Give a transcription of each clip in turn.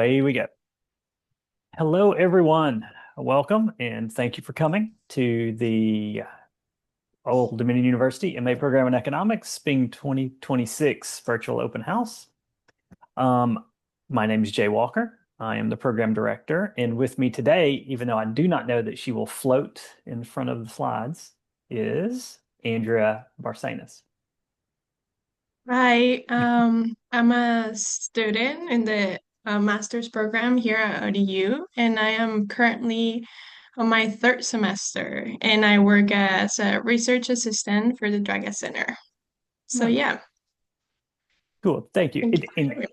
away we go. Hello, everyone. Welcome, and thank you for coming to the Old Dominion University M.A. program in economics, being 2026 virtual open house. My name is Jay Walker. I am the program director, and with me today, even though I do not know that she will float in front of the slides, is Andrea Barcenas. Hi, I'm a student in the master's program here at ODU, and I am currently on my third semester, and I work as a research assistant for the Draga Center. So Oh, yeah, cool. Thank you. thank you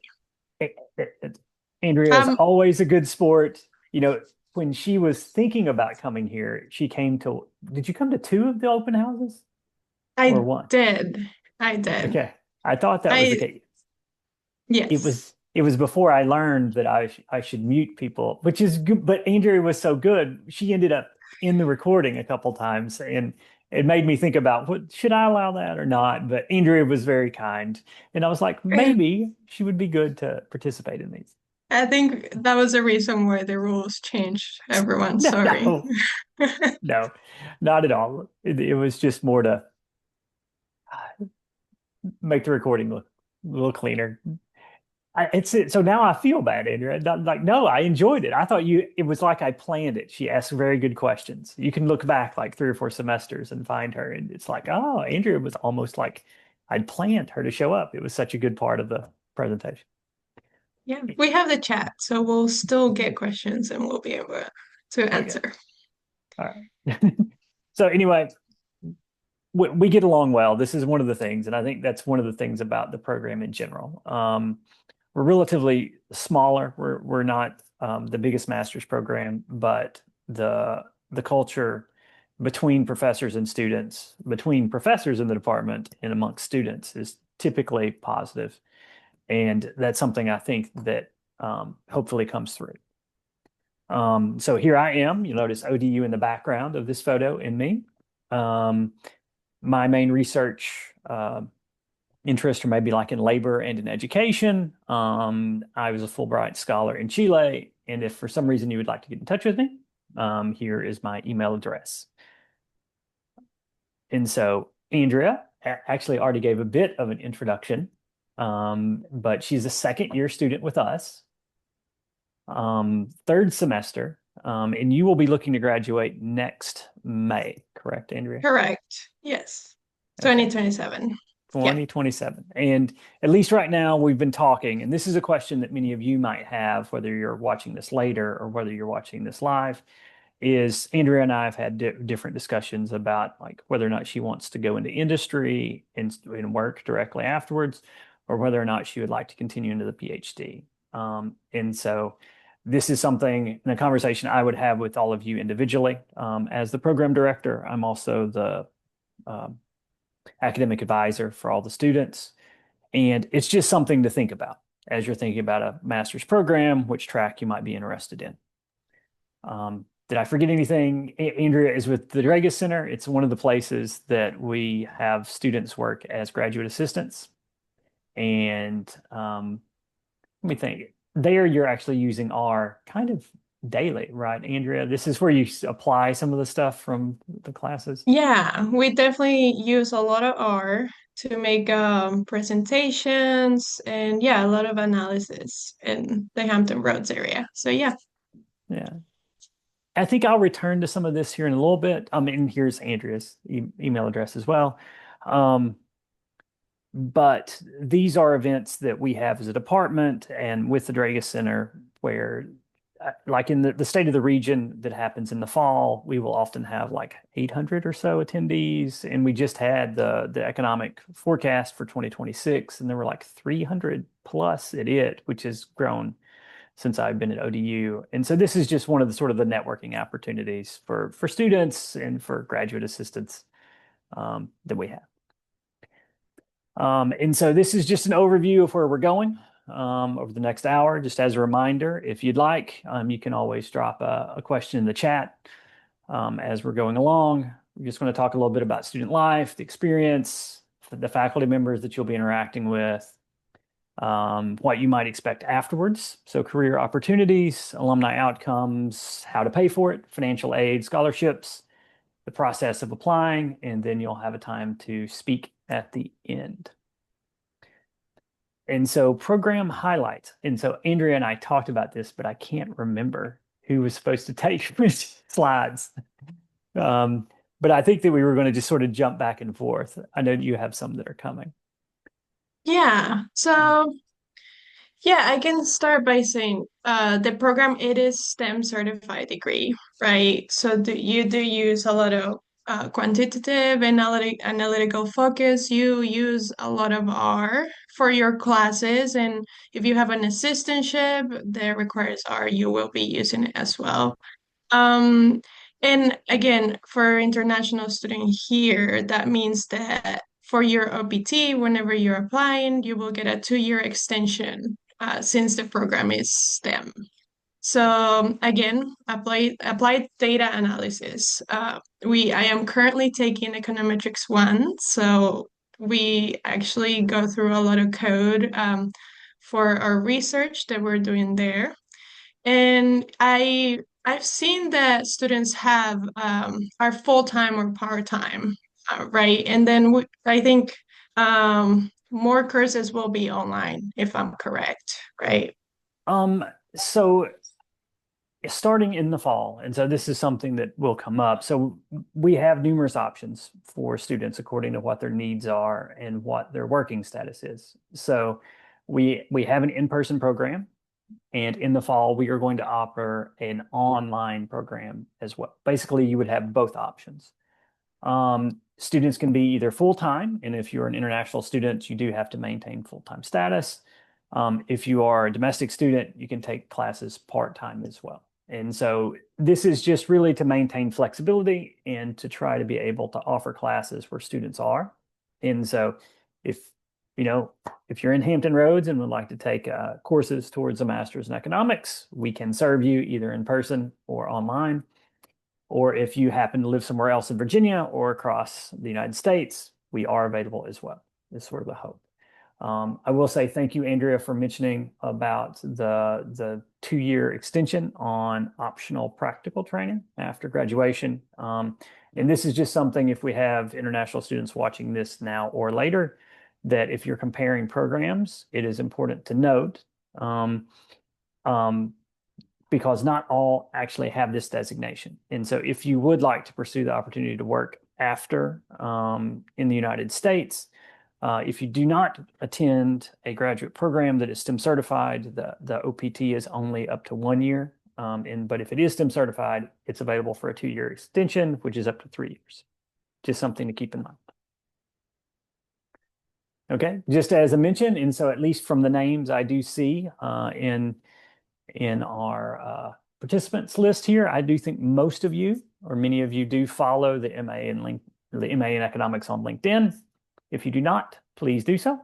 for having Andrea me. is always a good sport. You know, when she was thinking about coming here, she came to, did you come to two of the open houses or I one? did, I did. Okay. I thought that was the I case. It yes. was it was before I learned that I should mute people, which is good, but Andrea was so good. She ended up in the recording a couple times, and it made me think about, what should I allow that or not? But Andrea was very kind, and I was like, maybe she would be good to participate in these. I think that was the reason why the rules changed, everyone. No, Sorry. no, no, not at all. It was just more to make the recording look a little cleaner. So now I feel bad, Andrea. Like, no, I enjoyed it. I thought it was like I planned it. She asked very good questions. You can look back like 3 or 4 semesters and find her, and it's like, oh, Andrea was almost like I'd planned her to show up. It was such a good part of the presentation. Yeah, we have the chat, so we'll still get questions and we'll be able to Okay. answer. All right. So anyway, we get along well. This is one of the things, and I think that's one of the things about the program in general. We're relatively smaller. We're not the biggest master's program, but the culture between professors and students, between professors in the department and amongst students, is typically positive, and that's something I think that hopefully comes through. So here I am. You'll notice ODU in the background of this photo and me. Um, my main research interest are maybe like in labor and in education. I was a Fulbright scholar in Chile, and if for some reason you would like to get in touch with me, here is my email address. And so Andrea actually already gave a bit of an introduction, but she's a second year student with us, third semester, and you will be looking to graduate next May, correct, Andrea? Correct. Yes. Okay. 2027. Yeah. 2027. And at least right now, we've been talking, and this is a question that many of you might have, whether you're watching this later or whether you're watching this live, is Andrea and I have had different discussions about like whether or not she wants to go into industry and work directly afterwards, or whether or not she would like to continue into the PhD. And so this is something in a conversation I would have with all of you individually. As the program director, I'm also the um, academic advisor for all the students. And it's just something to think about as you're thinking about a master's program, which track you might be interested in. Did I forget anything? Andrea is with the Draga Center. It's one of the places that we have students work as graduate assistants. And let me think. There, you're actually using R kind of daily, right, Andrea? This is where you apply some of the stuff from the classes. Yeah, we definitely use a lot of R to make presentations and yeah, a lot of analysis in the Hampton Roads area. So yeah. Yeah. I think I'll return to some of this here in a little bit. And here's Andrea's email address as well. Um, but these are events that we have as a department and with the Draga Center where, like in the state of the region that happens in the fall, we will often have like 800 or so attendees. And we just had the economic forecast for 2026, and there were like 300 plus at it, which has grown since I've been at ODU. And so this is just one of the sort of the networking opportunities for students and for graduate assistants that we have. And so this is just an overview of where we're going over the next hour. Just as a reminder, if you'd like, you can always drop a question in the chat as we're going along. We're just going to talk a little bit about student life, the experience, the faculty members that you'll be interacting with, what you might expect afterwards. So career opportunities, alumni outcomes, how to pay for it, financial aid, scholarships, the process of applying, and then you'll have a time to speak at the end. And so program highlights. And so Andrea and I talked about this, but I can't remember who was supposed to take which slides. Um, but I think that we were going to just sort of jump back and forth. I know you have some that are coming. Yeah. So yeah, I can start by saying the program it is STEM certified degree, right? So you do use a lot of quantitative analytical focus. You use a lot of R for your classes, and if you have an assistantship that requires R, you will be using it as well. Um, and again, for international student here, that means that for your OPT, whenever you're applying, you will get a 2-year extension since the program is STEM. So again, applied data analysis. I am currently taking econometrics 1, so we actually go through a lot of code for our research that we're doing there. And I've seen that students have are full-time or part-time, right? And then I think more courses will be online, if I'm correct, right? Um, so starting in the fall, and so this is something that will come up. So we have numerous options for students according to what their needs are and what their working status is. So we have an in-person program, and in the fall we are going to offer an online program as well. Basically, you would have both options. Students can be either full-time, and if you're an international student, you do have to maintain full-time status. If you are a domestic student, you can take classes part-time as well. And so this is just really to maintain flexibility and to try to be able to offer classes where students are. And so if you know, if you're in Hampton Roads and would like to take courses towards a master's in economics, we can serve you either in person or online. Or if you happen to live somewhere else in Virginia or across the United States, we are available as well. Is sort of the hope. I will say thank you, Andrea, for mentioning about the 2-year extension on optional practical training after graduation. And this is just something, if we have international students watching this now or later, that if you're comparing programs, it is important to note um, um, because not all actually have this designation. And so if you would like to pursue the opportunity to work after in the United States, if you do not attend a graduate program that is STEM certified, the OPT is only up to 1 year. But if it is STEM certified, it's available for a 2-year extension, which is up to 3 years. Just something to keep in mind. Okay, just as I mentioned, and so at least from the names I do see in our participants list here, I do think most of you or many of you do follow the MA in economics on LinkedIn. If you do not, please do so.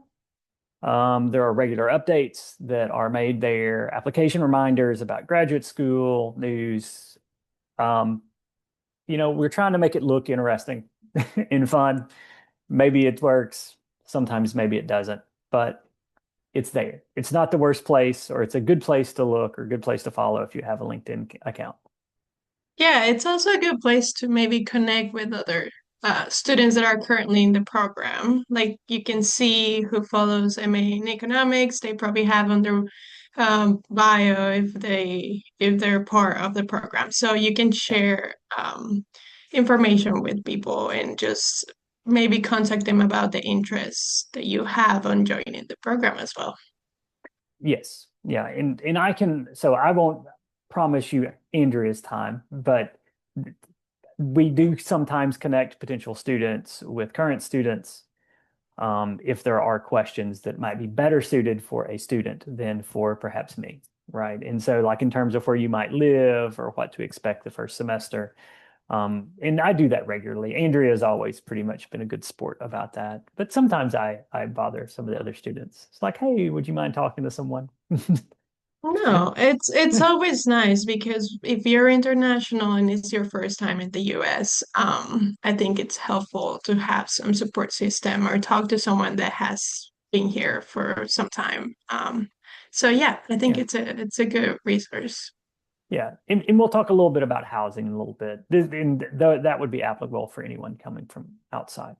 There are regular updates that are made there, application reminders about graduate school news. We're trying to make it look interesting and fun. Maybe it works. Sometimes maybe it doesn't, but it's there. It's not the worst place, or it's a good place to look or a good place to follow if you have a LinkedIn account. Yeah, it's also a good place to maybe connect with other students that are currently in the program. Like you can see who follows MA in economics. They probably have on their bio if they're part of the program. So you can Yeah. share information with people and just maybe contact them about the interests that you have on joining the program as well. Yes. Yeah. And I can, so I won't promise you Andrea's time, but we do sometimes connect potential students with current students if there are questions that might be better suited for a student than for perhaps me, right? And so, like in terms of where you might live or what to expect the first semester, and I do that regularly. Andrea has always pretty much been a good sport about that, but sometimes I bother some of the other students. It's like, hey, would you mind talking to someone? No, it's always nice because if you're international and it's your first time in the US, I think it's helpful to have some support system or talk to someone that has been here for some time. So yeah, I think Yeah. it's a good resource. Yeah. And we'll talk a little bit about housing in a little bit. And that would be applicable for anyone coming from outside.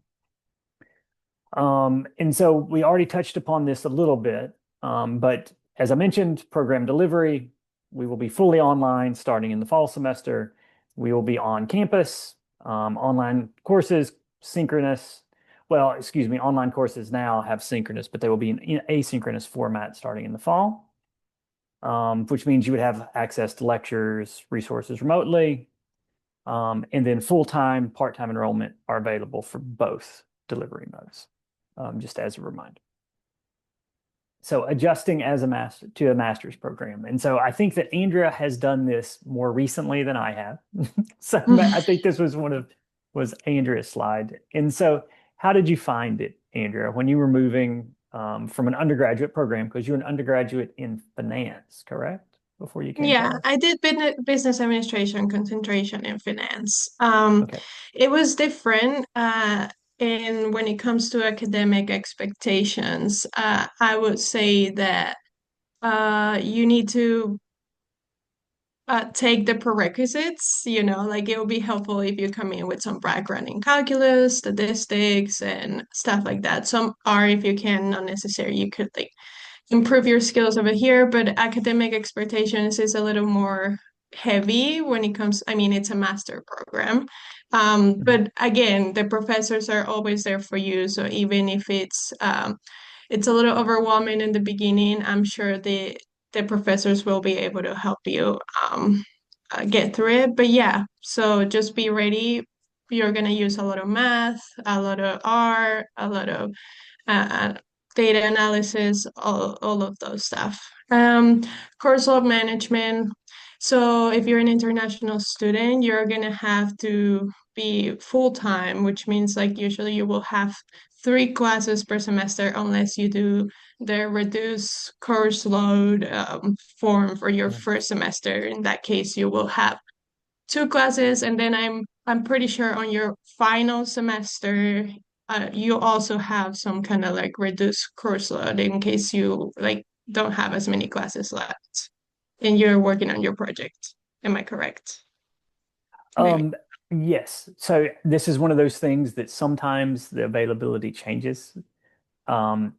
And so we already touched upon this a little bit, but as I mentioned, program delivery, we will be fully online starting in the fall semester. We will be on campus, online courses, synchronous. Well, excuse me, online courses now have synchronous, but they will be in asynchronous format starting in the fall, which means you would have access to lectures, resources remotely, and then full-time, part-time enrollment are available for both delivery modes, just as a reminder. So adjusting as a master to a master's program. And so I think that Andrea has done this more recently than I have. So I think this was Andrea's slide. And so how did you find it, Andrea, when you were moving from an undergraduate program? Because you're an undergraduate in finance, correct? Before you came to Yeah, us? I did business administration concentration in finance. Okay. It was different in when it comes to academic expectations. I would say that you need to take the prerequisites, like it would be helpful if you come in with some background in calculus, statistics, and stuff like that. Some are, if you can, not necessary. You could like improve your skills over here, but academic expectations is a little more heavy when it comes, I mean, it's a master program. Mhm. But again, the professors are always there for you. So even if it's a little overwhelming in the beginning, I'm sure the professors will be able to help you get through it. But yeah, so just be ready. You're gonna use a lot of math, a lot of R, a lot of uh, data analysis, all of those stuff. Course of management. So if you're an international student, you're gonna have to be full time, which means like usually you will have 3 classes per semester unless you do the reduced course load form for your Yeah. first semester. In that case, you will have 2 classes, and then I'm pretty sure on your final semester, you also have some kind of like reduced course load in case you like don't have as many classes left and you're working on your project. Am I correct? Maybe. Um, yes. So this is one of those things that sometimes the availability changes. Um,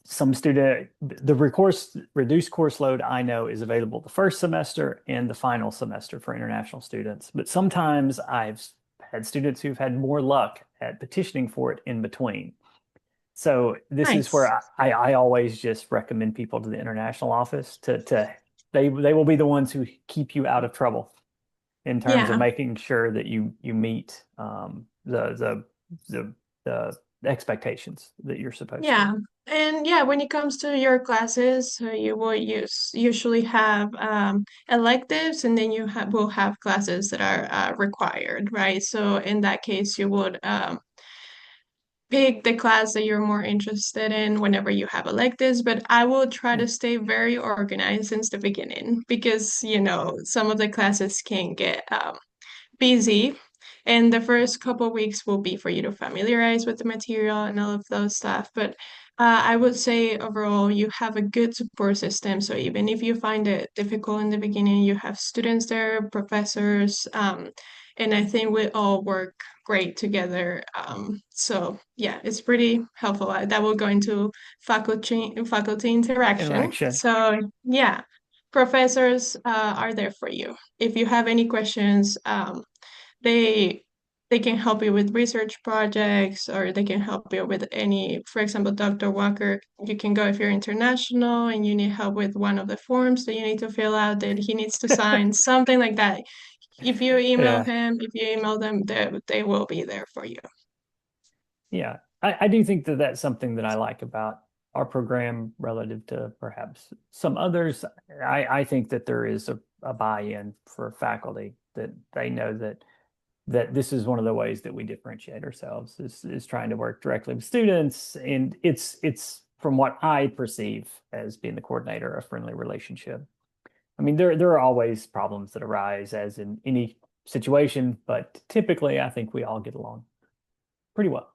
some student the recourse reduced course load I know is available the first semester and the final semester for international students. But sometimes I've had students who've had more luck at petitioning for it in between. So this is where Nice. I always just recommend people to the international office to they will be the ones who keep you out of trouble in terms of Yeah. making sure that you meet the expectations that you're supposed to. Yeah. And yeah, when it comes to your classes, you will usually have electives, and then will have classes that are required, right? So in that case, you would pick the class that you're more interested in whenever you have electives, but I will try Yeah. to stay very organized since the beginning because, some of the classes can get busy. And the first couple of weeks will be for you to familiarize with the material and all of those stuff. But I would say overall, you have a good support system. So even if you find it difficult in the beginning, you have students there, professors, and I think we all work great together. So yeah, it's pretty helpful. That will go into faculty interaction. Interaction. So yeah, professors are there for you. If you have any questions, they they can help you with research projects, or they can help you with any, for example, Dr. Walker, you can go if you're international and you need help with one of the forms that you need to fill out that he needs to sign, something like that. If you email Yeah. him, if you email them, they will be there for you. Yeah. I do think that that's something that I like about our program relative to perhaps some others. I think that there is a buy-in for faculty that they know that this is one of the ways that we differentiate ourselves is trying to work directly with students. And it's from what I perceive as being the coordinator, a friendly relationship. I mean, there are always problems that arise as in any situation, but typically I think we all get along pretty well.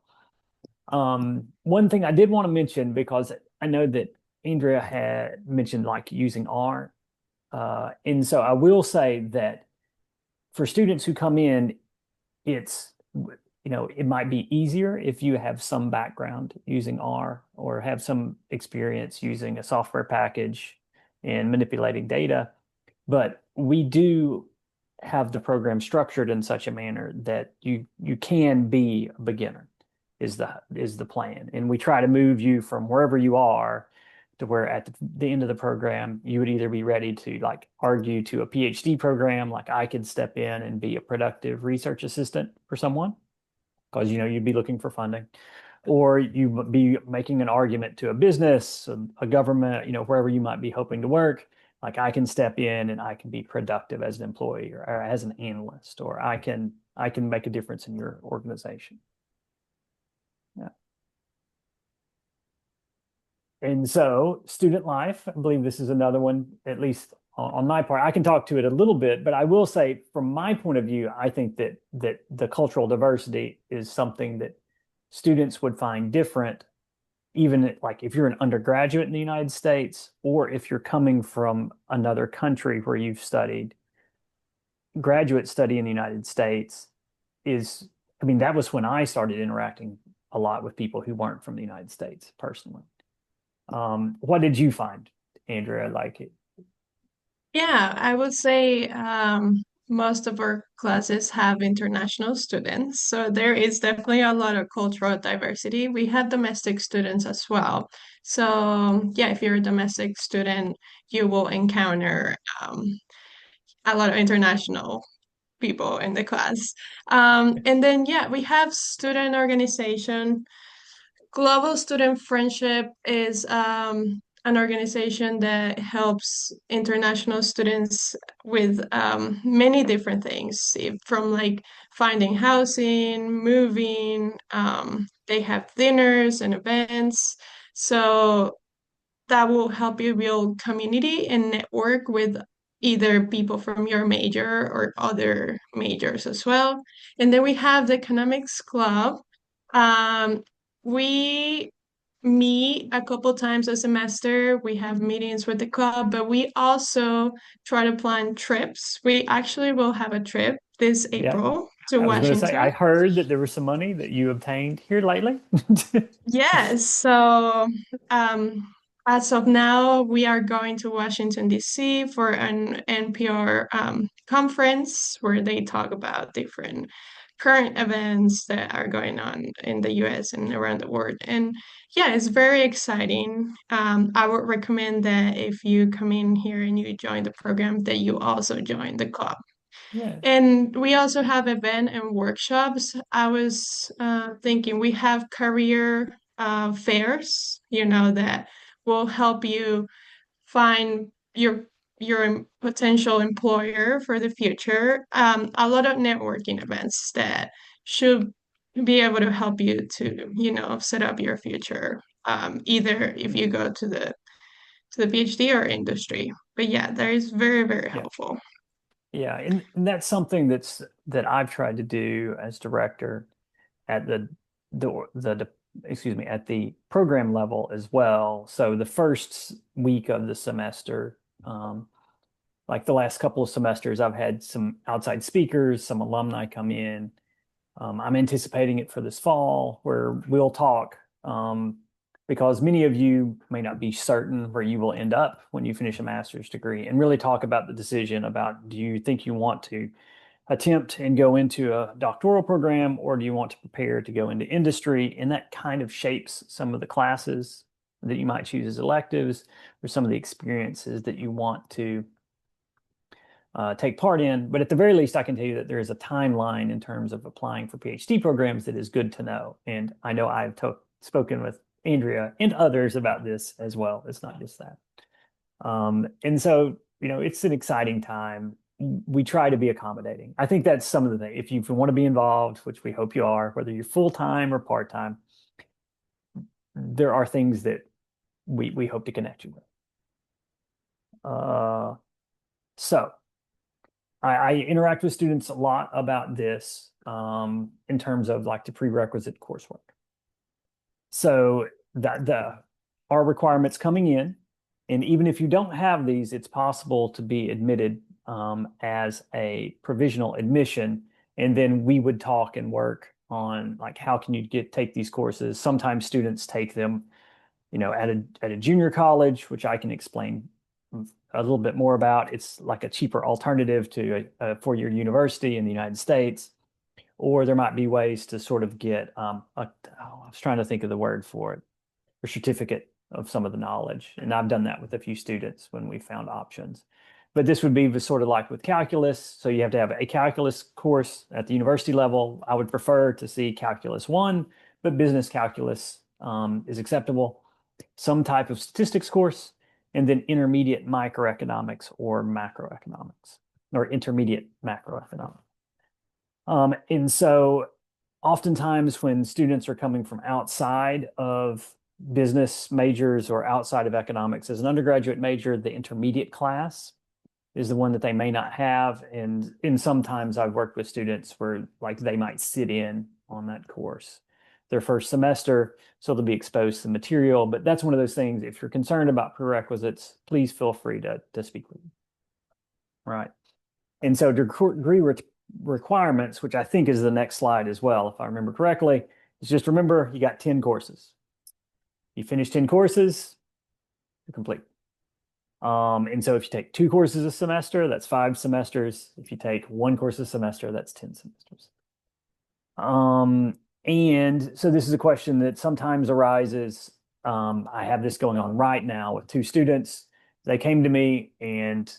One thing I did want to mention, because I know that Andrea had mentioned like using R. And so I will say that for students who come in, it's, it might be easier if you have some background using R or have some experience using a software package and manipulating data. But we do have the program structured in such a manner that you can be a beginner is the plan. And we try to move you from wherever you are to where at the end of the program you would either be ready to like argue to a PhD program, like I could step in and be a productive research assistant for someone because you'd be looking for funding, or you would be making an argument to a business, a government, wherever you might be hoping to work. Like I can step in and I can be productive as an employee or as an analyst, or I can make a difference in your organization. Yeah. And so student life, I believe this is another one, at least on my part. I can talk to it a little bit, but I will say from my point of view, I think that the cultural diversity is something that students would find different, even like if you're an undergraduate in the United States, or if you're coming from another country where you've studied. Graduate study in the United States is, I mean, that was when I started interacting a lot with people who weren't from the United States personally. What did you find, Andrea? Like it? Yeah, I would say most of our classes have international students, so there is definitely a lot of cultural diversity. We have domestic students as well. So, yeah, if you're a domestic student, you will encounter a lot of international people in the class. And then, yeah, we have student organization. Global Student Friendship is an organization that helps international students with many different things, from like finding housing, moving. They have dinners and events. So that will help you build community and network with either people from your major or other majors as well. And then we have the Economics Club. Um, we meet a couple times a semester. We have meetings with the club, but we also try to plan trips. We actually will have a trip this Yeah, April to I was going to say, I Washington. heard that there was some money that you obtained here lately. Yes, so um, as of now, we are going to Washington, D.C. for an NPR conference where they talk about different current events that are going on in the US and around the world. And yeah, it's very exciting. I would recommend that if you come in here and you join the program, that you also join the club. Yeah. And we also have event and workshops. I was thinking we have career fairs, that will help you find your potential employer for the future. A lot of networking events that should be able to help you to, set up your future, either if you go to the PhD or industry. But yeah, that is very, very Yeah. helpful. Yeah. And that's something that I've tried to do as director at the excuse me, at the program level as well. So the first week of the semester, like the last couple of semesters, I've had some outside speakers, some alumni come in. I'm anticipating it for this fall where we'll talk, because many of you may not be certain where you will end up when you finish a master's degree, and really talk about the decision about, do you think you want to attempt and go into a doctoral program, or do you want to prepare to go into industry? And that kind of shapes some of the classes that you might choose as electives, or some of the experiences that you want to take part in. But at the very least, I can tell you that there is a timeline in terms of applying for PhD programs that is good to know. And I know I've spoken with Andrea and others about this as well. It's not just that. And so, it's an exciting time. We try to be accommodating. I think that's some of the thing. If you want to be involved, which we hope you are, whether you're full-time or part-time, there are things that we hope to connect you with. So I interact with students a lot about this, in terms of like the prerequisite coursework. So our requirements coming in, and even if you don't have these, it's possible to be admitted as a provisional admission, and then we would talk and work on like how can you take these courses. Sometimes students take them, at a junior college, which I can explain a little bit more about. It's like a cheaper alternative to a four-year university in the United States. Or there might be ways to sort of get I was trying to think of the word for it, a certificate of some of the knowledge. And I've done that with a few students when we found options. But this would be sort of like with calculus. So you have to have a calculus course at the university level. I would prefer to see calculus one, but business calculus is acceptable. Some type of statistics course, and then intermediate microeconomics or macroeconomics, or intermediate macroeconomics. And so oftentimes when students are coming from outside of business majors or outside of economics as an undergraduate major, the intermediate class is the one that they may not have. And sometimes I've worked with students where like they might sit in on that course their first semester, so they'll be exposed to the material. But that's one of those things, if you're concerned about prerequisites, please feel free to speak with me. Right. And so degree requirements, which I think is the next slide as well, if I remember correctly, is just remember you got 10 courses. You finish 10 courses, you're complete. And so if you take 2 courses a semester, that's 5 semesters. If you take 1 course a semester, that's 10 semesters. And so this is a question that sometimes arises. I have this going on right now with 2 students. They came to me and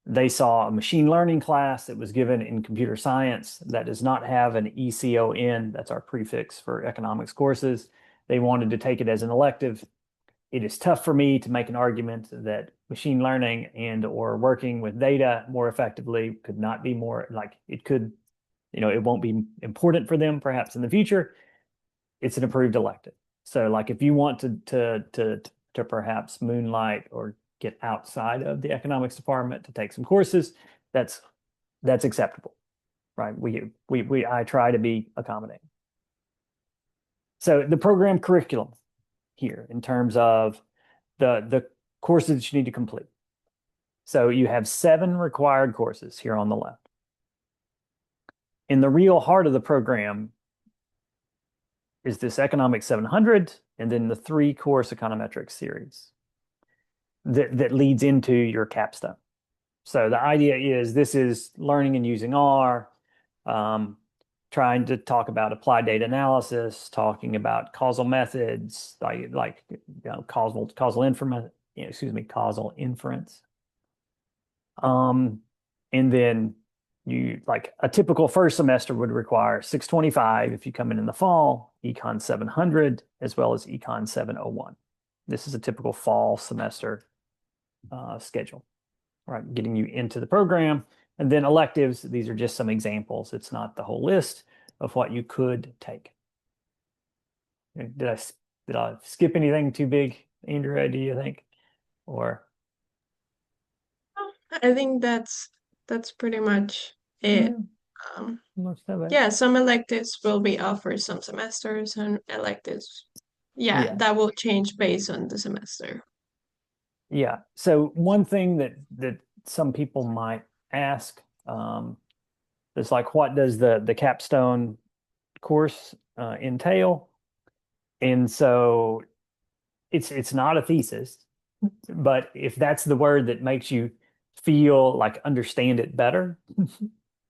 they saw a machine learning class that was given in computer science that does not have an ECON. That's our prefix for economics courses. They wanted to take it as an elective. It is tough for me to make an argument that machine learning and or working with data more effectively could not be more like it could, it won't be important for them perhaps in the future. It's an approved elective. So like if you want to perhaps moonlight or get outside of the economics department to take some courses, that's acceptable, right? I try to be accommodating. So the program curriculum here in terms of the courses that you need to complete. So you have 7 required courses here on the left. In the real heart of the program is this Economics 700 and then the 3-course econometrics series that leads into your capstone. So the idea is this is learning and using R, trying to talk about applied data analysis, talking about causal methods, causal inference, causal inference. And then you like a typical first semester would require 625 if you come in the fall, Econ 700, as well as Econ 701. This is a typical fall semester schedule, right? Getting you into the program. And then electives, these are just some examples. It's not the whole list of what you could take. Did I skip anything too big, Andrea, do you think? Or I think that's pretty much it. most of it. Yeah, some electives will be offered some semesters and electives. Yeah, Yeah. that will change based on the semester. Yeah. So one thing that some people might ask is like, what does the capstone course entail? And so it's not a thesis, but if that's the word that makes you feel like understand it better,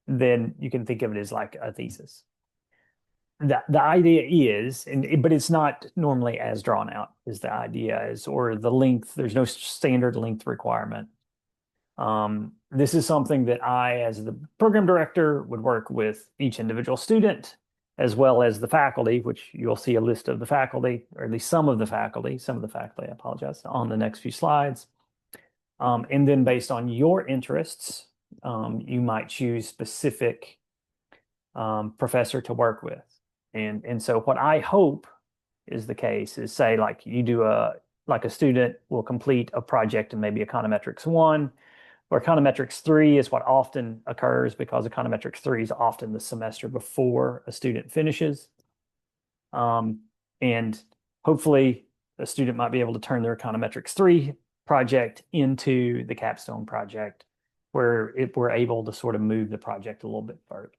then you can think of it as like a thesis. The idea is, but it's not normally as drawn out as the idea is, or the length. There's no standard length requirement. This is something that I, as the program director, would work with each individual student, as well as the faculty, which you'll see a list of the faculty, or at least some of the faculty, I apologize, on the next few slides. And then based on your interests, you might choose specific professor to work with. And so what I hope is the case is say like you do a student will complete a project in maybe econometrics 1 or econometrics 3 is what often occurs because econometrics 3 is often the semester before a student finishes. And hopefully a student might be able to turn their econometrics 3 project into the capstone project where we're able to sort of move the project a little bit further.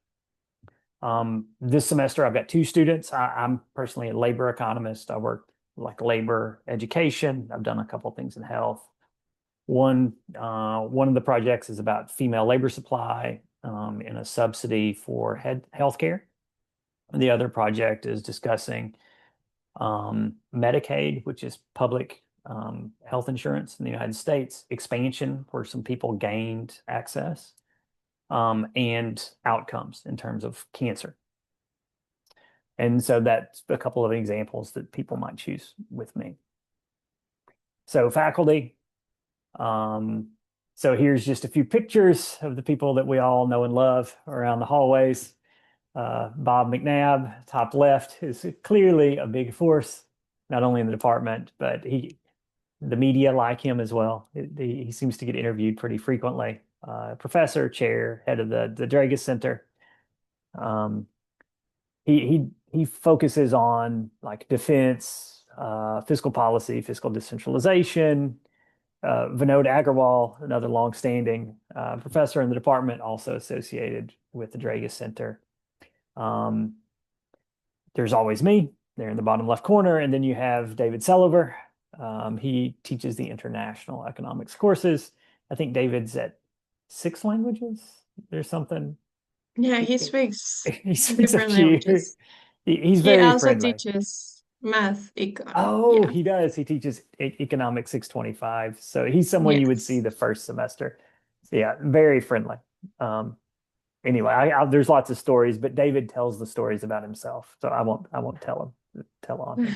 This semester, I've got 2 students. I'm personally a labor economist. I work like labor education. I've done a couple of things in health. One of the projects is about female labor supply and a subsidy for healthcare. And the other project is discussing Medicaid, which is public health insurance in the United States, expansion where some people gained access, and outcomes in terms of cancer. And so that's a couple of examples that people might choose with me. So faculty, so here's just a few pictures of the people that we all know and love around the hallways. Bob McNabb, top left, is clearly a big force, not only in the department, but the media like him as well. He seems to get interviewed pretty frequently. Professor, chair, head of the Dragus Center. Um, he focuses on like defense, fiscal policy, fiscal decentralization. Vinod Agarwal, another longstanding professor in the department, also associated with the Dragus Center. Um, there's always me there in the bottom left corner, and then you have David Selliver. He teaches the international economics courses. I think David's at 6 languages. There's something. Yeah, He, he speaks he speaks a different few. languages. He's He very also friendly. teaches math, econ. Oh, Yeah. he does. He teaches Economics 625. So he's someone you would see Yes. the first semester. So yeah, very friendly. Um, anyway, there's lots of stories, but David tells the stories about himself, so I won't tell on him.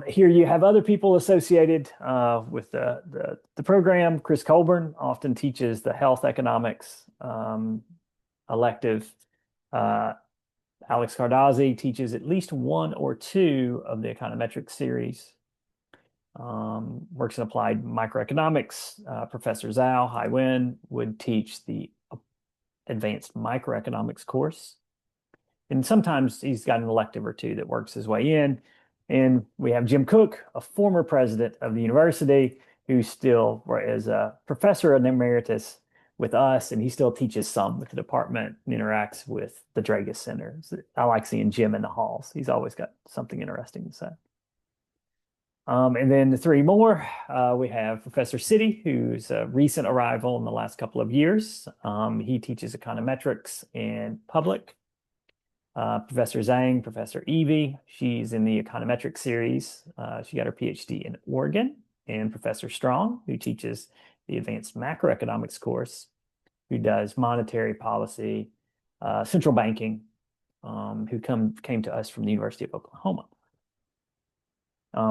Here you have other people associated with the program. Chris Colburn often teaches the health economics elective. Uh, Alex Cardazzi teaches at least 1 or 2 of the econometric series. Works in applied microeconomics. Professor Zhao Haiwen would teach the advanced microeconomics course. And sometimes he's got an elective or 2 that works his way in. And we have Jim Cook, a former president of the university, who still is a professor emeritus with us, and he still teaches some with the department and interacts with the Dragus Center. So I like seeing Jim in the halls. He's always got something interesting to say. And then the 3 more, we have Professor City, who's a recent arrival in the last couple of years. He teaches econometrics and public. Professor Zhang, Professor Evie, she's in the econometrics series. She got her PhD in Oregon. And Professor Strong, who teaches the advanced macroeconomics course, who does monetary policy, central banking, who came to us from the University of Oklahoma.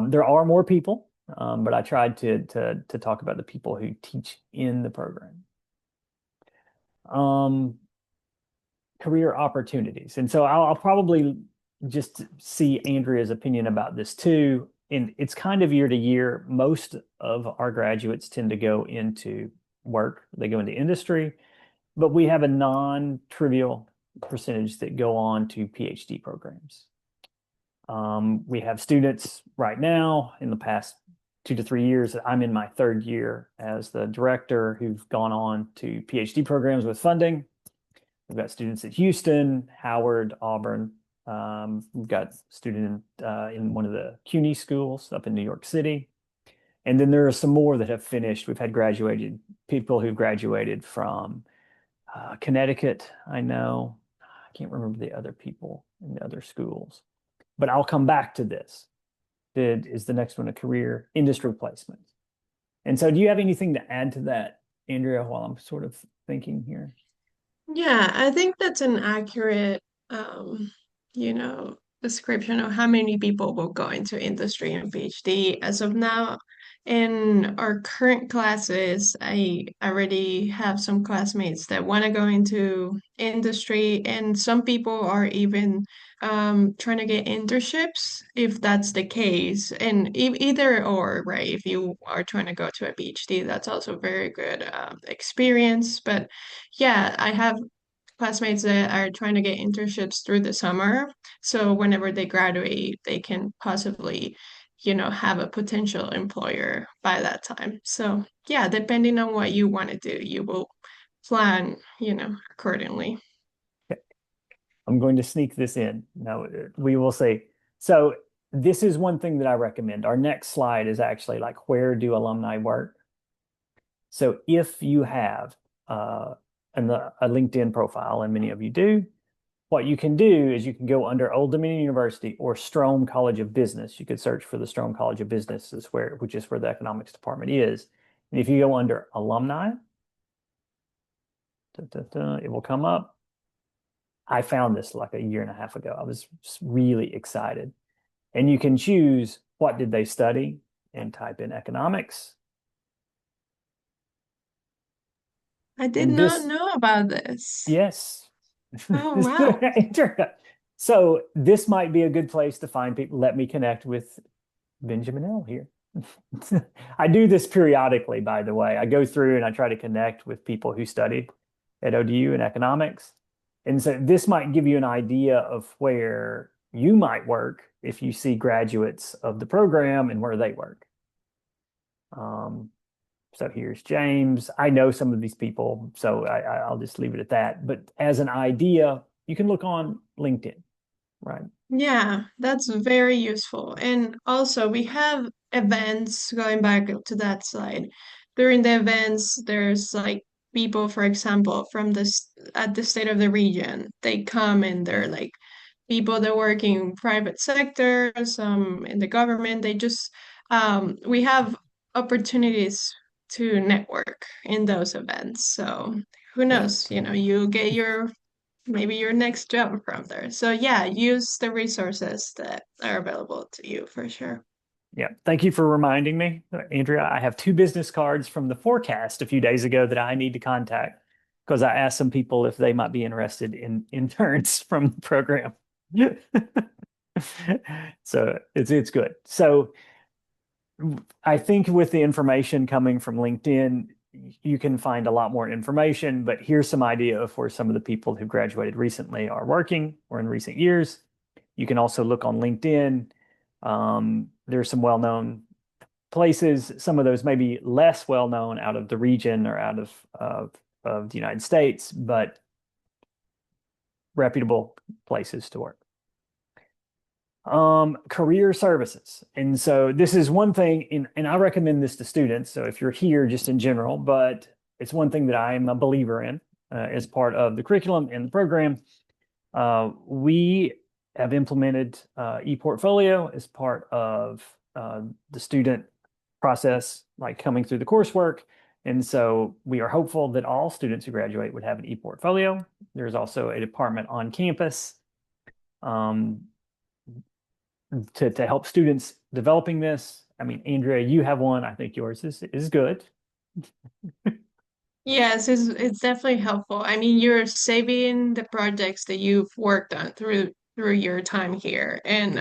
There are more people, but I tried to talk about the people who teach in the program. Career opportunities. And so I'll probably just see Andrea's opinion about this too. And it's kind of year to year. Most of our graduates tend to go into work, they go into industry, but we have a non-trivial percentage that go on to PhD programs. We have students right now in the past 2 to 3 years. I'm in my 3rd year as the director who've gone on to PhD programs with funding. We've got students at Houston, Howard, Auburn. We've got a student in one of the CUNY schools up in New York City. And then there are some more that have finished. We've had people who've graduated from Connecticut, I know. I can't remember the other people in the other schools. But I'll come back to this. Is the next one a career industry placement? And so do you have anything to add to that, Andrea, while I'm sort of thinking here? Yeah, I think that's an accurate, um, you know, description of how many people will go into industry and PhD as of now. In our current classes, I already have some classmates that want to go into industry, and some people are even trying to get internships if that's the case. And either or, right? If you are trying to go to a PhD, that's also very good experience. But yeah, I have classmates that are trying to get internships through the summer. So whenever they graduate, they can possibly, have a potential employer by that time. So yeah, depending on what you want to do, you will plan, accordingly. I'm going to sneak this in. No, we will say. So this is one thing that I recommend. Our next slide is actually like, where do alumni work? So if you have a LinkedIn profile, and many of you do, what you can do is you can go under Old Dominion University or Strome College of Business. You could search for the Strome College of Business, which is where the economics department is. And if you go under alumni, it will come up. I found this like a year and a half ago. I was really excited. And you can choose what did they study and type in economics. I did And not this, know about this. yes. Oh, wow. So this might be a good place to find people. Let me connect with Benjamin L here. I do this periodically, by the way. I go through and I try to connect with people who studied at ODU in economics. And so this might give you an idea of where you might work if you see graduates of the program and where they work. Um, so here's James. I know some of these people, so I'll just leave it at that. But as an idea, you can look on LinkedIn, right? Yeah, that's very useful. And also, we have events going back to that slide. During the events, there's like people, for example, from this at the state of the region. They come and they're like people that work in private sector, some in the government. We have opportunities to network in those events. So who Yeah. knows, you get maybe your next job from there. So yeah, use the resources that are available to you for sure. Yeah. Thank you for reminding me, Andrea. I have two business cards from the forecast a few days ago that I need to contact because I asked some people if they might be interested in interns from the program. So it's good. So I think with the information coming from LinkedIn, you can find a lot more information, but here's some idea of where some of the people who graduated recently are working or in recent years. You can also look on LinkedIn. There's some well-known places. Some of those may be less well-known out of the region or out of the United States, but reputable places to work. Career services. And so this is one thing, and I recommend this to students. So if you're here just in general, but it's one thing that I am a believer in as part of the curriculum and the program. We have implemented e-portfolio as part of the student process, like coming through the coursework. And so we are hopeful that all students who graduate would have an e-portfolio. There's also a department on campus um, to help students developing this. I mean, Andrea, you have one. I think yours is good. Yes, it's definitely helpful. I mean, you're saving the projects that you've worked on through your time here, and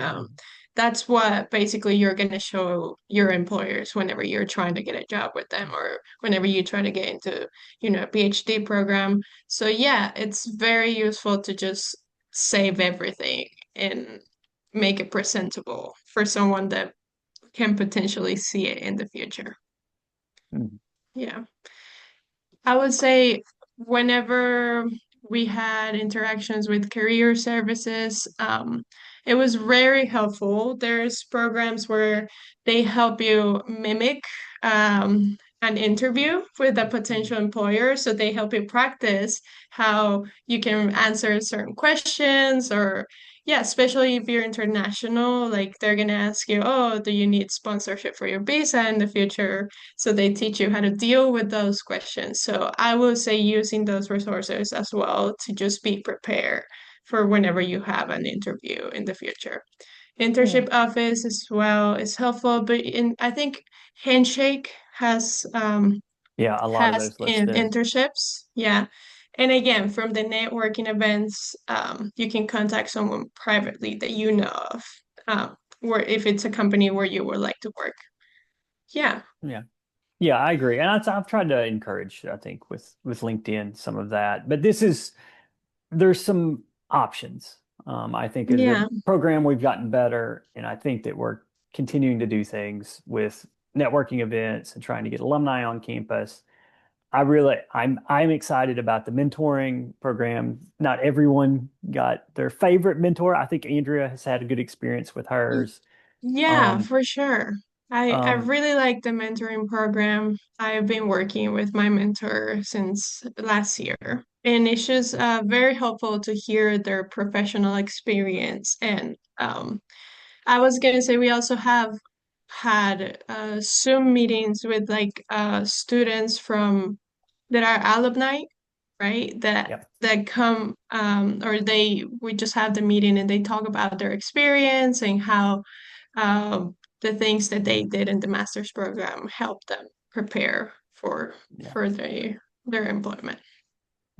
that's what basically you're going to show your employers whenever you're trying to get a job with them or whenever you try to get into, a PhD program. So yeah, it's very useful to just save everything and make it presentable for someone that can potentially see it in the future. Mhm. Yeah. I would say whenever we had interactions with career services, it was very helpful. There's programs where they help you mimic an interview with a potential employer. So they help you practice how you can answer certain questions or yeah, especially if you're international, like they're gonna ask you, oh, do you need sponsorship for your visa in the future? So they teach you how to deal with those questions. So I will say using those resources as well to just be prepared for whenever you have an interview in the future. Yeah. Internship office as well is helpful, but I think Handshake Yeah, a lot of has those listed. internships. Yeah. And again, from the networking events, you can contact someone privately that you know of, or if it's a company where you would like to work. Yeah. Yeah. Yeah, I agree. And I've tried to encourage, I think, with LinkedIn some of that. But this is there's some options. I think as a Yeah. program, we've gotten better, and I think that we're continuing to do things with networking events and trying to get alumni on campus. I'm excited about the mentoring program. Not everyone got their favorite mentor. I think Andrea has had a good experience with hers. Yeah, Um, for sure. I um, really like the mentoring program. I've been working with my mentor since last year, and it's just very helpful to hear their professional experience. And I was gonna say we also have had Zoom meetings with like students from that are alumni, right? yep, That come or they we just have the meeting and they talk about their experience and how the things that they did in the master's program help them prepare yeah, for their employment.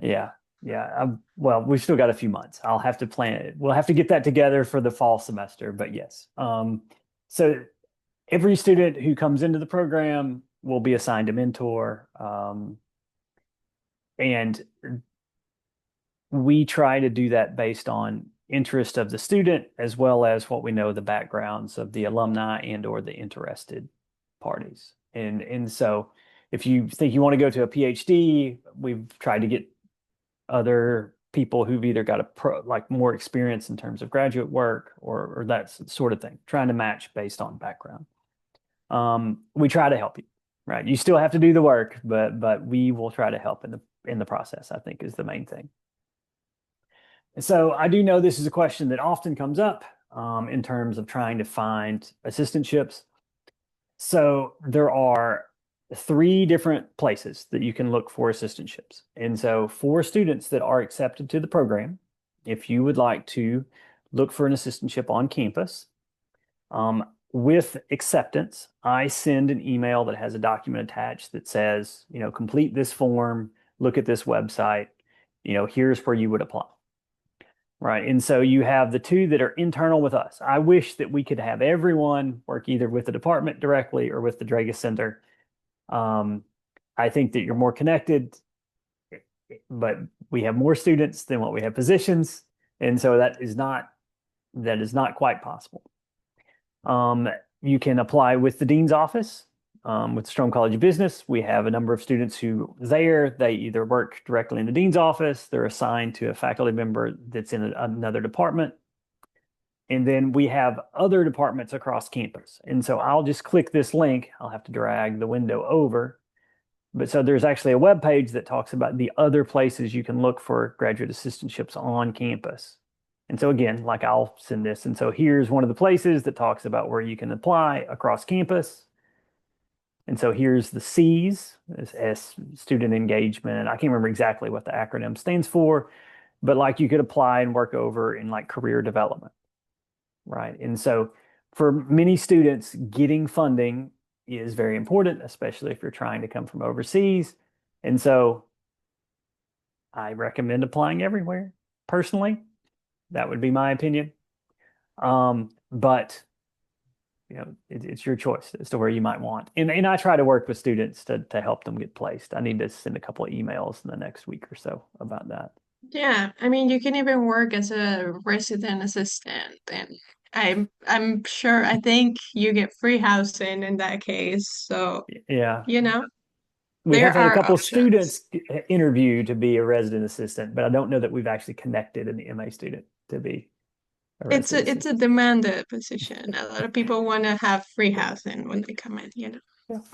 yeah, yeah. Well, we've still got a few months. I'll have to plan it. We'll have to get that together for the fall semester, but yes. So every student who comes into the program will be assigned a mentor. And we try to do that based on interest of the student as well as what we know the backgrounds of the alumni and or the interested parties. And so if you think you want to go to a PhD, we've tried to get other people who've either got a like more experience in terms of graduate work or that sort of thing, trying to match based on background. We try to help you, right? You still have to do the work, but we will try to help in the process, I think is the main thing. And so I do know this is a question that often comes up in terms of trying to find assistantships. So there are three different places that you can look for assistantships. And so for students that are accepted to the program, if you would like to look for an assistantship on campus, with acceptance, I send an email that has a document attached that says, complete this form, look at this website, here's where you would apply. Right. And so you have the two that are internal with us. I wish that we could have everyone work either with the department directly or with the Dragus Center. Um, I think that you're more connected, but we have more students than what we have positions. And so that is not quite possible. Um, you can apply with the dean's office. With Strome College of Business, we have a number of students who they either work directly in the dean's office, they're assigned to a faculty member that's in another department, and then we have other departments across campus. And so I'll just click this link. I'll have to drag the window over. But so there's actually a web page that talks about the other places you can look for graduate assistantships on campus. And so again, like I'll send this. And so here's one of the places that talks about where you can apply across campus. And so here's the C's as student engagement. I can't remember exactly what the acronym stands for, but like you could apply and work over in like career development, right? And so for many students, getting funding is very important, especially if you're trying to come from overseas. And so I recommend applying everywhere. Personally, that would be my opinion. But it's your choice as to where you might want. And I try to work with students to help them get placed. I need to send a couple of emails in the next week or so about that. Yeah, I mean you can even work as a resident assistant and I'm sure I think you get free housing in that case. So, Yeah. you know, We there have had a are couple of options. students interview to be a resident assistant, but I don't know that we've actually connected an MA student to be a resident It's a assistant. demanded position. A lot of people want to have free housing when they come in, you know.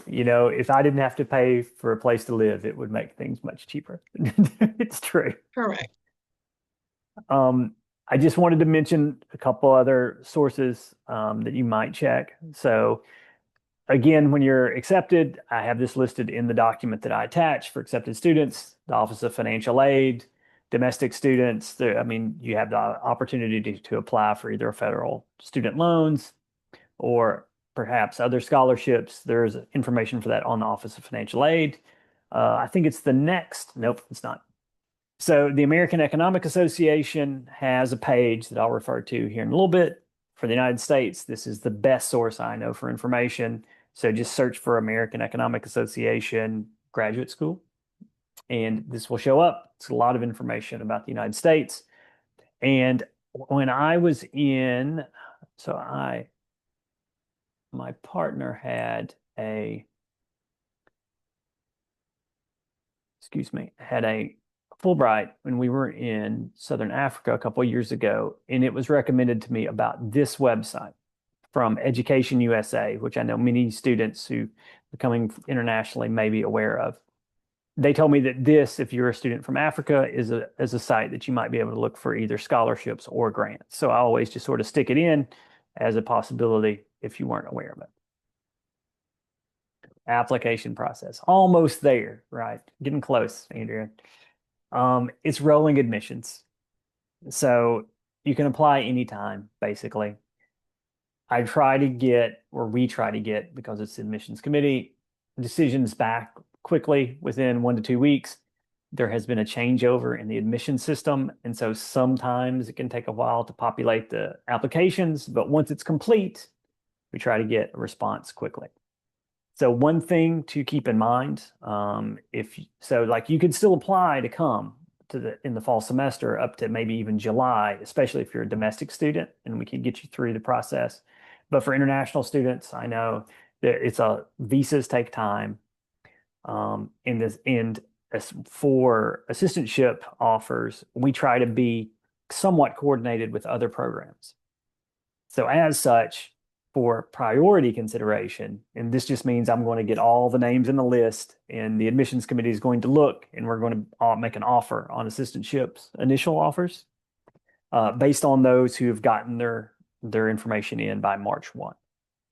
Yeah. If I didn't have to pay for a place to live, it would make things much cheaper. It's true. Correct. Um, I just wanted to mention a couple other sources that you might check. So again, when you're accepted, I have this listed in the document that I attach for accepted students, the Office of Financial Aid, domestic students. You have the opportunity to apply for either federal student loans or perhaps other scholarships. There's information for that on the Office of Financial Aid. I think it's the next. Nope, it's not. So the American Economic Association has a page that I'll refer to here in a little bit. For the United States, this is the best source I know for information. So just search for American Economic Association graduate school. And this will show up. It's a lot of information about the United States. And when I was in, so my partner had had a Fulbright when we were in Southern Africa a couple of years ago, and it was recommended to me about this website from Education USA, which I know many students who are coming internationally may be aware of. They told me that this, if you're a student from Africa, is a site that you might be able to look for either scholarships or grants. So I always just sort of stick it in as a possibility if you weren't aware of it. Application process, almost there, right? Getting close, Andrea. It's rolling admissions. So you can apply anytime, basically. I try to get, or we try to get, because it's the admissions committee, decisions back quickly within 1 to 2 weeks. There has been a changeover in the admission system. And so sometimes it can take a while to populate the applications, but once it's complete, we try to get a response quickly. So one thing to keep in mind, like you could still apply to come in the fall semester up to maybe even July, especially if you're a domestic student, and we can get you through the process. But for international students, I know that visas take time. As for assistantship offers, we try to be somewhat coordinated with other programs. So as such, for priority consideration, and this just means I'm going to get all the names in the list, and the admissions committee is going to look, and we're going to make an offer on assistantships, initial offers, based on those who have gotten their information in by March 1.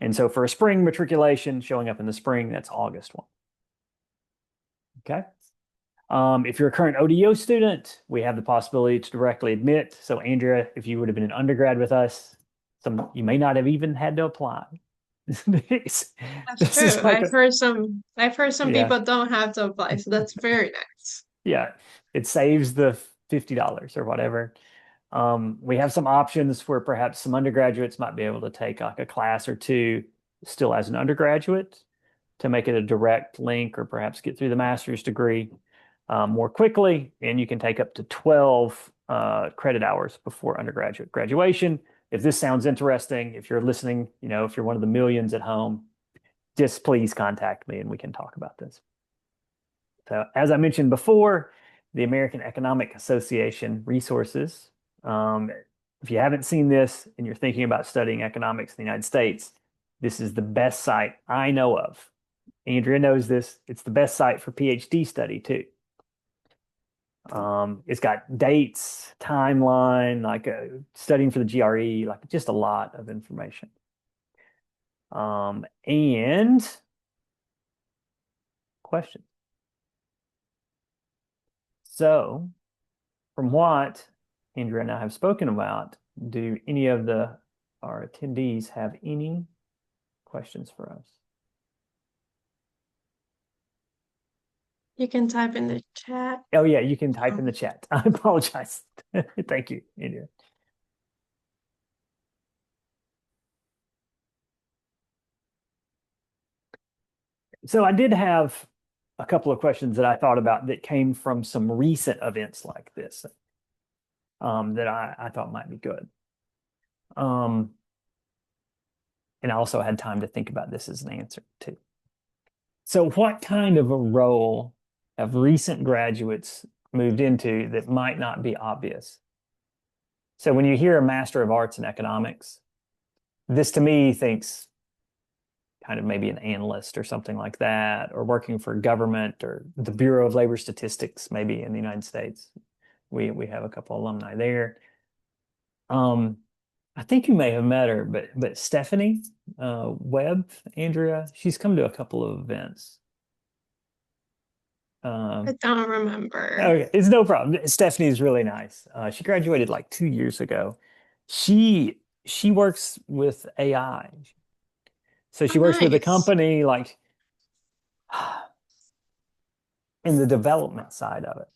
And so for a spring matriculation showing up in the spring, that's August 1. Okay. If you're a current ODU student, we have the possibility to directly admit. So Andrea, if you would have been an undergrad with us, you may not have even had to apply. That's This true. is like I've heard some yeah, people don't have to apply, so that's very nice. yeah. It saves the $50 or whatever. We have some options where perhaps some undergraduates might be able to take like a class or two still as an undergraduate to make it a direct link, or perhaps get through the master's degree more quickly. And you can take up to 12 credit hours before undergraduate graduation. If this sounds interesting, if you're listening, if you're one of the millions at home, just please contact me and we can talk about this. So as I mentioned before, the American Economic Association resources. If you haven't seen this and you're thinking about studying economics in the United States, this is the best site I know of. Andrea knows this. It's the best site for PhD study too. It's got dates, timeline, like studying for the GRE, like just a lot of information. And questions. So from what Andrea and I have spoken about, do any of our attendees have any questions for us? You can type in the chat. Oh yeah, you can type in the chat. I apologize. Thank you, Andrea. So I did have a couple of questions that I thought about that came from some recent events like this that I thought might be good. And I also had time to think about this as an answer too. So what kind of a role have recent graduates moved into that might not be obvious? So when you hear a Master of Arts in Economics, this to me thinks kind of maybe an analyst or something like that, or working for government or the Bureau of Labor Statistics, maybe in the United States. We have a couple alumni there. I think you may have met her, but Stephanie Webb, Andrea, she's come to a couple of events. I don't remember. Okay, it's no problem. Stephanie is really nice. She graduated like 2 years ago. She works with AI. So she Oh, works with a nice. company like in the development side of it.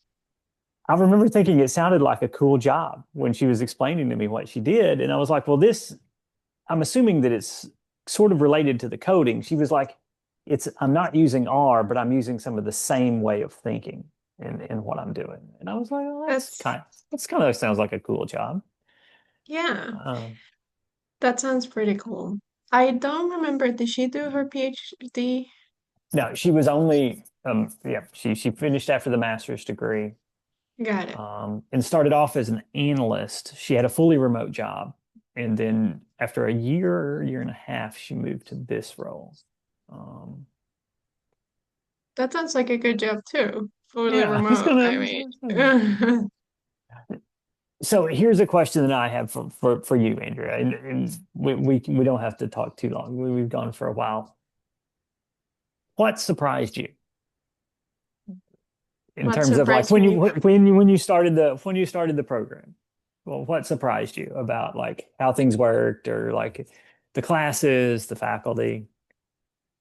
I remember thinking it sounded like a cool job when she was explaining to me what she did. And I was like, well, I'm assuming that it's sort of related to the coding. She was like, I'm not using R, but I'm using some of the same way of thinking. in what I'm doing. And I was like, well, That's that's kind of sounds like a cool job. yeah, Um, that sounds pretty cool. I don't remember, did she do her PhD? no, she was only yeah, she finished after the master's degree, Got it. and started off as an analyst. She had a fully remote job, and then after a year and a half, she moved to this role. Um, That sounds like a good job too. Fully yeah, I was remote. I gonna. mean, So here's a question that I have for you, Andrea, and we don't have to talk too long. We've gone for a while. What surprised you in what terms of like surprised me? when you started the program? Well, what surprised you about like how things worked or like the classes, the faculty?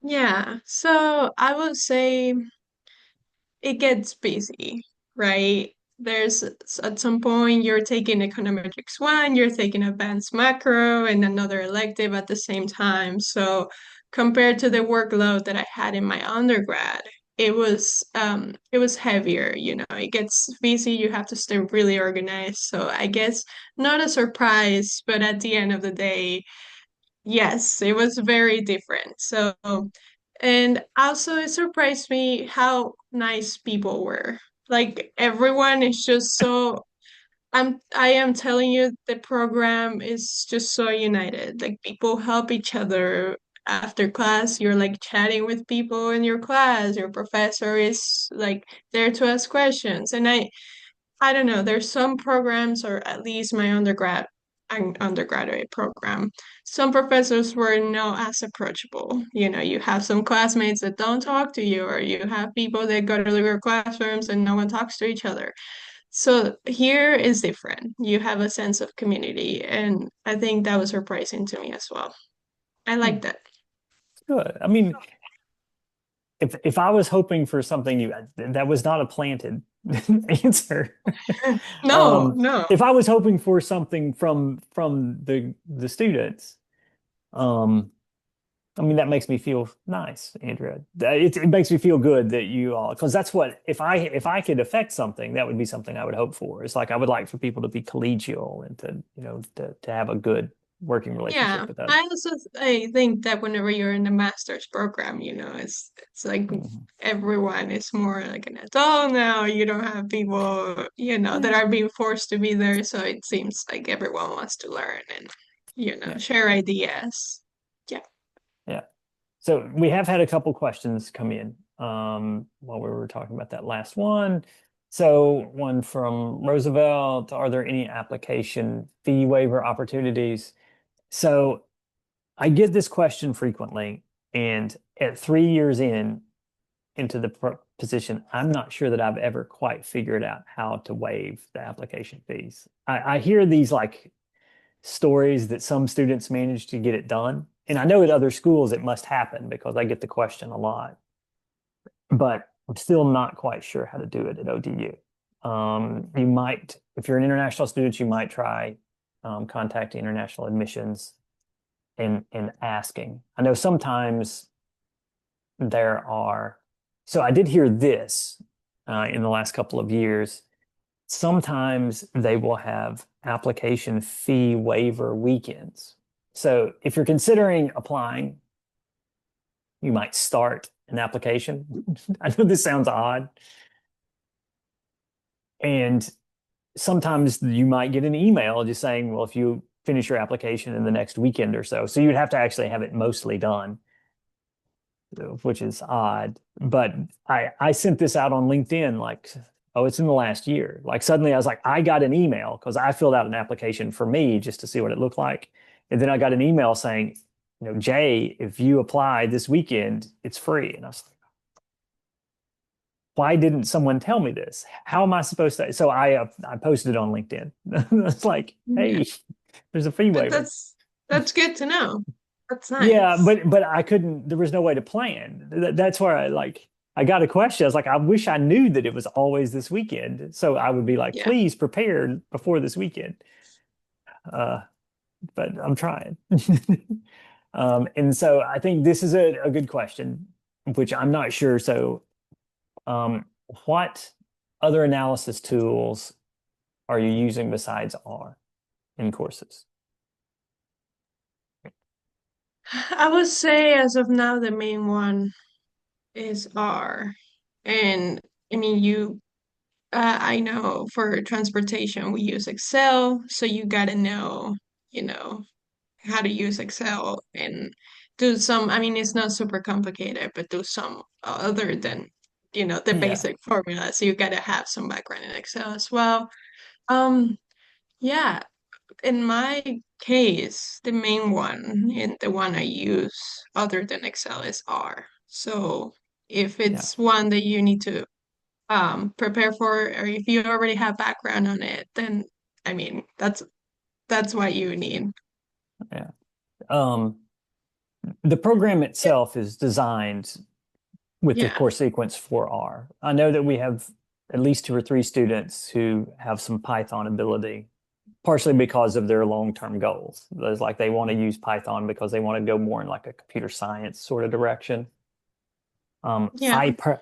Yeah, so I would say it gets busy, right? There's at some point you're taking econometrics one, you're taking advanced macro and another elective at the same time. So compared to the workload that I had in my undergrad, it was heavier, you know. It gets busy, you have to stay really organized. So I guess not a surprise, but at the end of the day, yes, it was very different. So, and also it surprised me how nice people were. Like everyone is just so I am telling you the program is just so united. Like people help each other after class. You're like chatting with people in your class. Your professor is like there to ask questions. And I don't know, there's some programs, or at least my undergraduate program, some professors were not as approachable. You know, you have some classmates that don't talk to you, or you have people that go to your classrooms and no one talks to each other. So here is different. You have a sense of community, and I think that was surprising to me as well. I Hmm, like that. good. I mean, if I was hoping for something new, that was not a planted answer. No, Um, no. if I was hoping for something from the students, um, I mean that makes me feel nice, Andrea. It makes me feel good that you all, because that's what if I could affect something, that would be something I would hope for. It's like I would like for people to be collegial and to to have a good working Yeah, relationship with others. I also I think that whenever you're in a master's program, you know, it's like Mhm. everyone is more like an adult now. You don't have people, you know, that Yeah, are being forced to be there. So it seems like everyone wants to learn and, you know, yeah, share ideas. Yeah. yeah. So we have had a couple questions come in while we were talking about that last one. So one from Roosevelt, are there any application fee waiver opportunities? So I get this question frequently, and at 3 years into the position, I'm not sure that I've ever quite figured out how to waive the application fees. I hear these like stories that some students manage to get it done. And I know at other schools it must happen because I get the question a lot, but I'm still not quite sure how to do it at ODU. You might, if you're an international student, you might try contacting international admissions and asking. I know sometimes there are, so I did hear this in the last couple of years. Sometimes they will have application fee waiver weekends. So if you're considering applying, you might start an application. I know this sounds odd. And sometimes you might get an email just saying, well, if you finish your application in the next weekend or so. So you'd have to actually have it mostly done, which is odd. But I sent this out on LinkedIn like, oh, it's in the last year. Like suddenly I was like, I got an email because I filled out an application for me just to see what it looked like. And then I got an email saying, Jay, if you apply this weekend, it's free. And I was like, why didn't someone tell me this? How am I supposed to? So I posted it on LinkedIn. It's like, Yeah. hey, there's a fee But waiver. that's good to know. That's Yeah, nice. but I couldn't. There was no way to plan. That's where I got a question. I was like, I wish I knew that it was always this weekend, so I would be like, Yeah. please prepare before this weekend. Uh, but I'm trying. And so I think this is a good question, which I'm not sure. So, um, what? other analysis tools are you using besides R in courses? I would say as of now, the main one is R. And I mean, I know for transportation, we use Excel. So you got to know, you know, how to use Excel and do some, I mean, it's not super complicated, but do some other than, the Yeah, basic formula. So you got to have some background in Excel as well. Um, yeah, in my case, the main one and the one I use other than Excel is R. So if yeah, it's one that you need to prepare for, or if you already have background on it, then I mean that's what you need. yeah. Um, the program itself is designed with the Yeah. course sequence for R. I know that we have at least two or three students who have some Python ability, partially because of their long-term goals. There's like they want to use Python because they want to go more in like a computer science sort of direction. Yeah.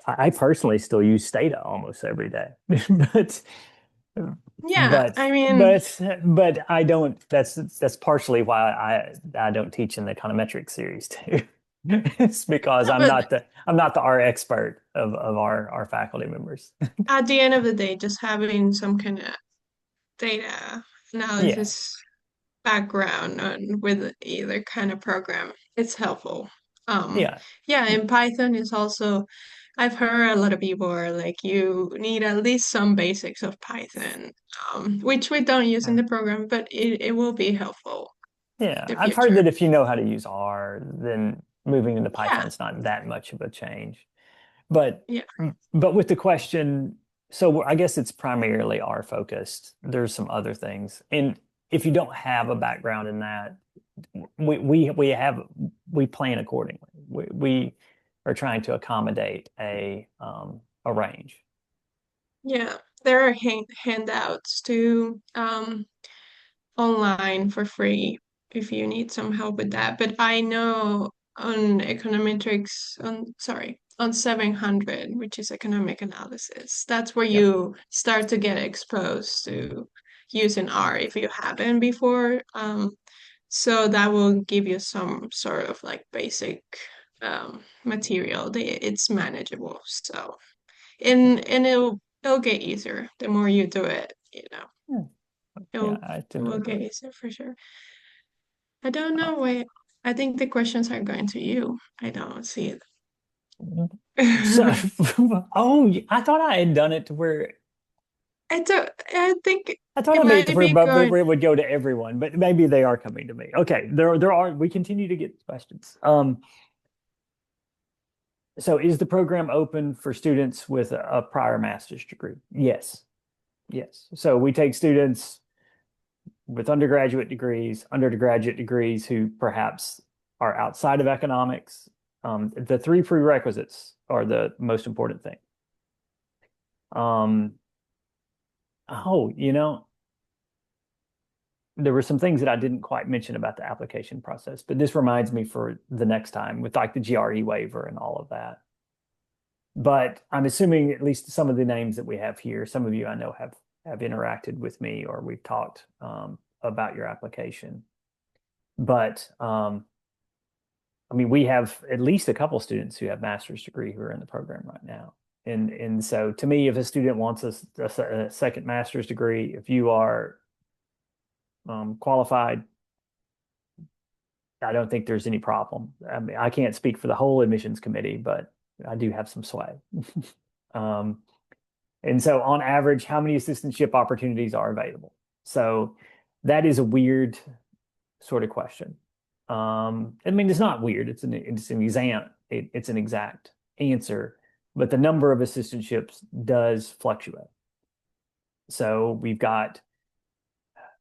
I personally still use Stata almost every day, but Yeah. but I mean, but I don't. That's partially why I don't teach in the econometric series too. It's because but I'm not the R expert of our faculty members. at the end of the day, just having some kind of data Yeah, analysis background on with either kind of program, it's helpful. Um, yeah, yeah, and Python is also, I've heard a lot of people are like, you need at least some basics of Python, which we don't use in yeah. the program, but it will be helpful Yeah, in the I've heard future. that if you know how to use R, then moving into Yeah, Python's not that much of a change. But yeah, but with the question, so I guess it's primarily R focused. There's some other things. And if you don't have a background in that, we plan accordingly. We are trying to accommodate a range. yeah. There are handouts too. Online for free if you need some help with that. But I know on econometrics, on 700, which is economic analysis, that's where Yep. you start to get exposed to using R if you haven't before. So that will give you some sort of like basic material. It's manageable. So and it'll get easier the more you do it. Yeah, yeah, I It tend to will get agree. easier for sure. I don't Uh, know why. I think the questions are going to you. I don't see so, it. oh, I thought I had done it to where I think I thought it I made it to might be going. where it would go to everyone, but maybe they are coming to me. Okay, there are we continue to get questions. So is the program open for students with a prior master's degree? Yes. Yes. So we take students with undergraduate degrees who perhaps are outside of economics. The three prerequisites are the most important thing. Um, oh, there were some things that I didn't quite mention about the application process, but this reminds me for the next time with like the GRE waiver and all of that. But I'm assuming at least some of the names that we have here, some of you I know have interacted with me or we've talked about your application. But I mean, we have at least a couple students who have master's degree who are in the program right now. And so to me, if a student wants a second master's degree, if you are qualified, I don't think there's any problem. I mean, I can't speak for the whole admissions committee, but I do have some sway. Um, and so on average, how many assistantship opportunities are available? So that is a weird sort of question. I mean, it's not weird. It's an exam. It's an exact answer, but the number of assistantships does fluctuate. So we've got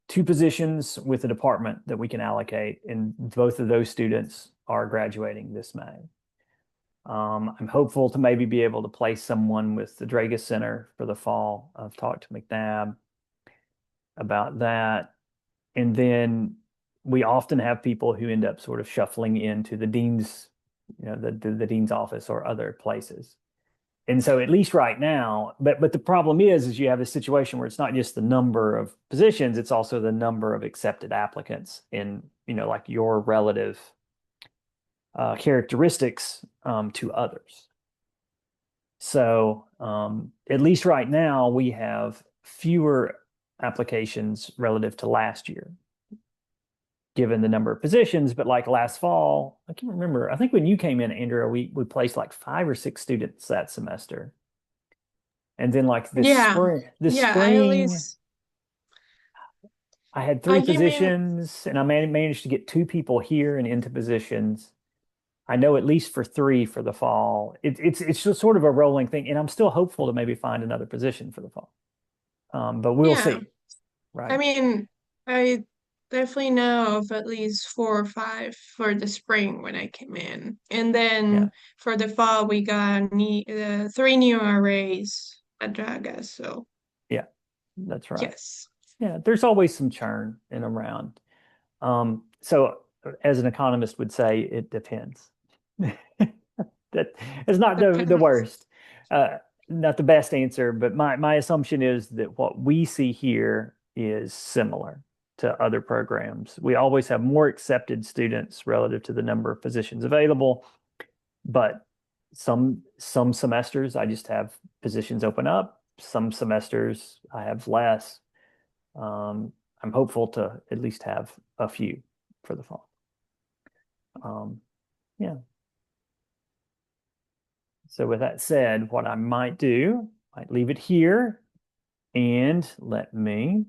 two positions with a department that we can allocate, and both of those students are graduating this May. I'm hopeful to maybe be able to place someone with the Dragus Center for the fall. I've talked to McNabb about that. And then we often have people who end up sort of shuffling into the dean's, the dean's office or other places. And so at least right now, but the problem is you have a situation where it's not just the number of positions, it's also the number of accepted applicants in, like your relative characteristics to others. So at least right now, we have fewer applications relative to last year, given the number of positions. But like last fall, I can't remember. I think when you came in, Andrea, we placed like 5 or 6 students that semester. And then like Yeah. this Yeah, I at spring, least I had I 3 came in. positions, and I managed to get 2 people here and into positions. I know at least for 3 for the fall. It's just sort of a rolling thing, and I'm still hopeful to maybe find another position for the fall. But we'll Yeah. see, I right? mean, I definitely know of at least 4 or 5 for the spring when I came in. And Yeah, then for the fall, we got 3 new arrays at Draga. So, yeah, that's right. yes. Yeah, there's always some churn in around. So as an economist would say, it depends. That is not the Depends. worst, uh, not the best answer, but my assumption is that what we see here is similar to other programs. We always have more accepted students relative to the number of positions available, but some semesters I just have positions open up. Some semesters I have less. Um, I'm hopeful to at least have a few for the fall. Um, yeah. So with that said, what I might do, might leave it here and let me